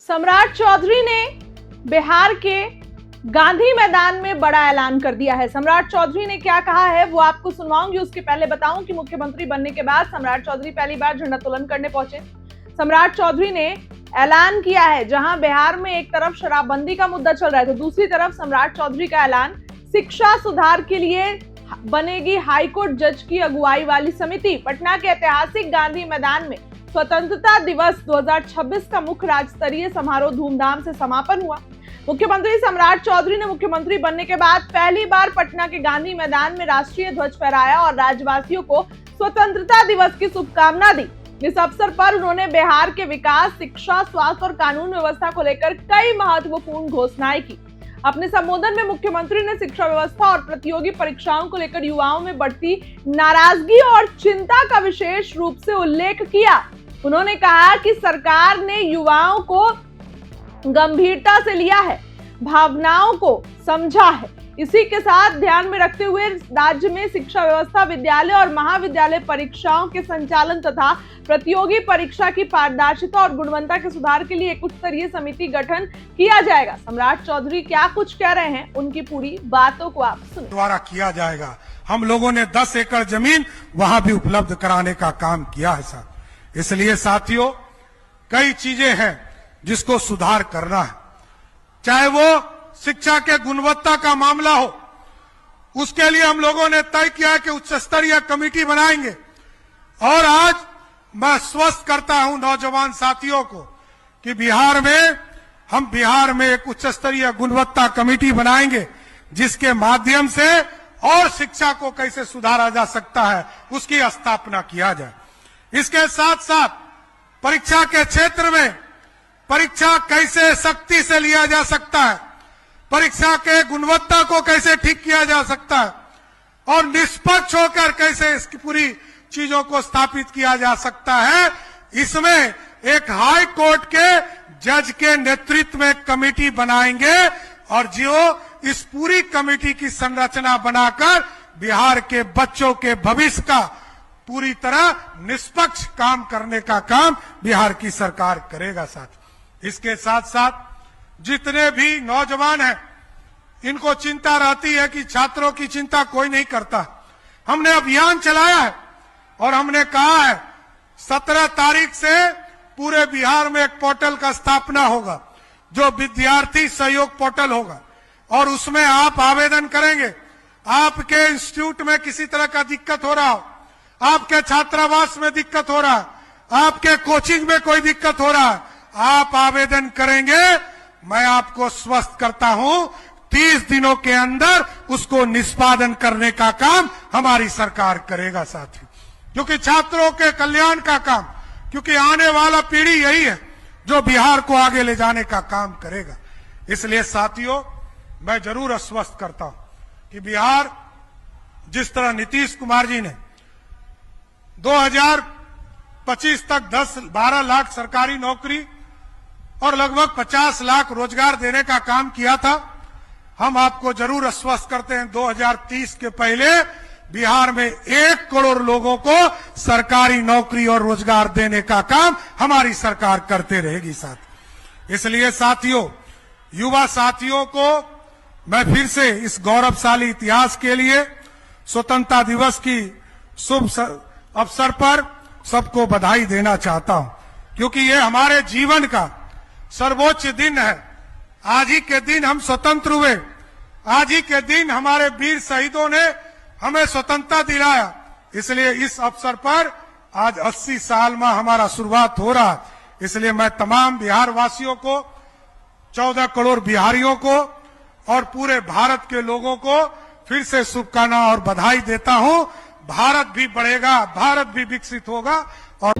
सम्राट चौधरी ने बिहार के गांधी मैदान में बड़ा ऐलान कर दिया है। सम्राट चौधरी ने क्या कहा है वो आपको सुनवाऊंगी। उसके पहले बताऊं कि मुख्यमंत्री बनने के बाद सम्राट चौधरी पहली बार झंडोत्तोलन करने पहुंचे। सम्राट चौधरी ने ऐलान किया है, जहां बिहार में एक तरफ शराबबंदी का मुद्दा चल रहा है तो दूसरी तरफ सम्राट चौधरी का ऐलान, शिक्षा सुधार के लिए बनेगी हाईकोर्ट जज की अगुवाई वाली समिति। पटना के ऐतिहासिक गांधी मैदान में स्वतंत्रता दिवस 2026 का मुख्य राज्य स्तरीय समारोह धूमधाम से समापन हुआ। मुख्यमंत्री सम्राट चौधरी ने मुख्यमंत्री बनने के बाद पहली बार पटना के गांधी मैदान में राष्ट्रीय ध्वज फहराया और राज्यवासियों को स्वतंत्रता दिवस की शुभकामना दी। इस अवसर पर उन्होंने बिहार के विकास, शिक्षा, स्वास्थ्य और कानून व्यवस्था को लेकर कई महत्वपूर्ण घोषणाएं की। अपने संबोधन में मुख्यमंत्री ने शिक्षा व्यवस्था और प्रतियोगी परीक्षाओं को लेकर युवाओं में बढ़ती नाराजगी और चिंता का विशेष रूप से उल्लेख किया। उन्होंने कहा कि सरकार ने युवाओं को गंभीरता से लिया है, भावनाओं को समझा है। इसी के साथ ध्यान में रखते हुए राज्य में शिक्षा व्यवस्था, विद्यालय और महाविद्यालय परीक्षाओं के संचालन तथा प्रतियोगी परीक्षा की पारदर्शिता और गुणवत्ता के सुधार के लिए एक उच्च स्तरीय समिति गठन किया जाएगा। सम्राट चौधरी क्या कुछ कह रहे हैं, उनकी पूरी बातों को आप सुनिए। द्वारा किया जाएगा। हम लोगों ने 10 एकड़ जमीन वहां भी उपलब्ध कराने का काम किया है साहब। इसलिए साथियों, कई चीजें हैं जिसको सुधार करना है, चाहे वो शिक्षा के गुणवत्ता का मामला हो। उसके लिए हम लोगों ने तय किया कि उच्च स्तरीय कमेटी बनाएंगे। और आज मैं आश्वस्त करता हूं नौजवान साथियों को कि बिहार में एक उच्च स्तरीय गुणवत्ता कमेटी बनाएंगे, जिसके माध्यम से और शिक्षा को कैसे सुधारा जा सकता है उसकी स्थापना किया जाए। इसके साथ साथ परीक्षा के क्षेत्र में परीक्षा कैसे सख्ती से लिया जा सकता है, परीक्षा के गुणवत्ता को कैसे ठीक किया जा सकता है और निष्पक्ष होकर कैसे इसकी पूरी चीजों को स्थापित किया जा सकता है, इसमें एक हाई कोर्ट के जज के नेतृत्व में कमेटी बनाएंगे और जो इस पूरी कमेटी की संरचना बनाकर बिहार के बच्चों के भविष्य का पूरी तरह निष्पक्ष काम करने का काम बिहार की सरकार करेगा। साथ इसके साथ साथ जितने भी नौजवान हैं, इनको चिंता रहती है कि छात्रों की चिंता कोई नहीं करता। हमने अभियान चलाया है और हमने कहा है 17 तारीख से पूरे बिहार में एक पोर्टल का स्थापना होगा, जो विद्यार्थी सहयोग पोर्टल होगा और उसमें आप आवेदन करेंगे। आपके इंस्टीट्यूट में किसी तरह का दिक्कत हो रहा हो, आपके छात्रावास में दिक्कत हो रहा है, आपके कोचिंग में कोई दिक्कत हो रहा है, आप आवेदन करेंगे। मैं आपको स्वस्थ करता हूं 30 दिनों के अंदर उसको निष्पादन करने का काम हमारी सरकार करेगा साथी, क्योंकि छात्रों के कल्याण का काम, क्योंकि आने वाला पीढ़ी यही है जो बिहार को आगे ले जाने का काम करेगा। इसलिए साथियों, मैं जरूर आश्वस्त करता हूं कि बिहार, जिस तरह नीतीश कुमार जी ने 2025 तक 10-12 लाख सरकारी नौकरी और लगभग 50 लाख रोजगार देने का काम किया था, हम आपको जरूर आश्वस्त करते हैं 2030 के पहले बिहार में 1 करोड़ लोगों को सरकारी नौकरी और रोजगार देने का काम हमारी सरकार करते रहेगी साथ। इसलिए साथियों, युवा साथियों को मैं फिर से इस गौरवशाली इतिहास के लिए स्वतंत्रता दिवस की शुभ अवसर पर सबको बधाई देना चाहता हूं, क्योंकि ये हमारे जीवन का सर्वोच्च दिन है। आज ही के दिन हम स्वतंत्र हुए, आज ही के दिन हमारे वीर शहीदों ने हमें स्वतंत्रता दिलाया। इसलिए इस अवसर पर आज 80 साल में हमारा शुरुआत हो रहा। इसलिए मैं तमाम बिहार वासियों को, 14 करोड़ बिहारियों को और पूरे भारत के लोगों को फिर से शुभकामना और बधाई देता हूं। भारत भी बढ़ेगा, भारत भी विकसित होगा। और